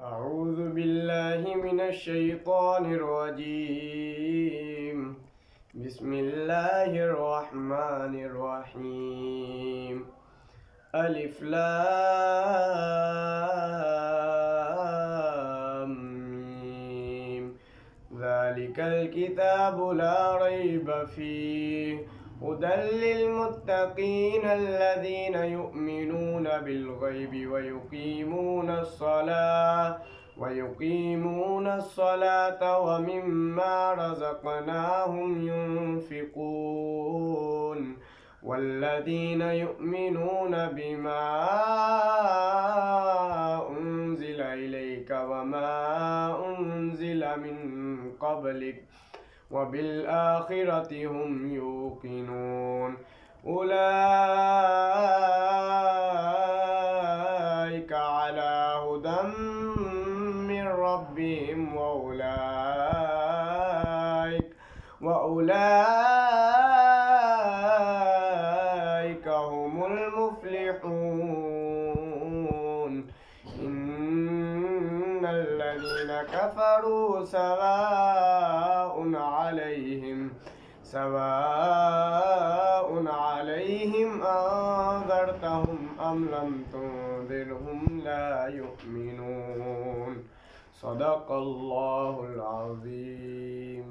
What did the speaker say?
أعوذ بالله من الشيطان الرجيم. بسم الله الرحمن الرحيم. ألف لام ميم. ذلك الكتاب لا ريب فيه هدى للمتقين الذين يؤمنون بالغيب ويقيمون الصلاة ومما رزقناهم ينفقون والذين يؤمنون بما أنزل إليك وما أنزل من قبلك وبالآخرة هم يوقنون أولئك على هدى من ربهم وأولئك هم المفلحون. إن الذين كفروا سواء عليهم أنذرتهم أم لم تنذرهم لا يؤمنون. صدق الله العظيم.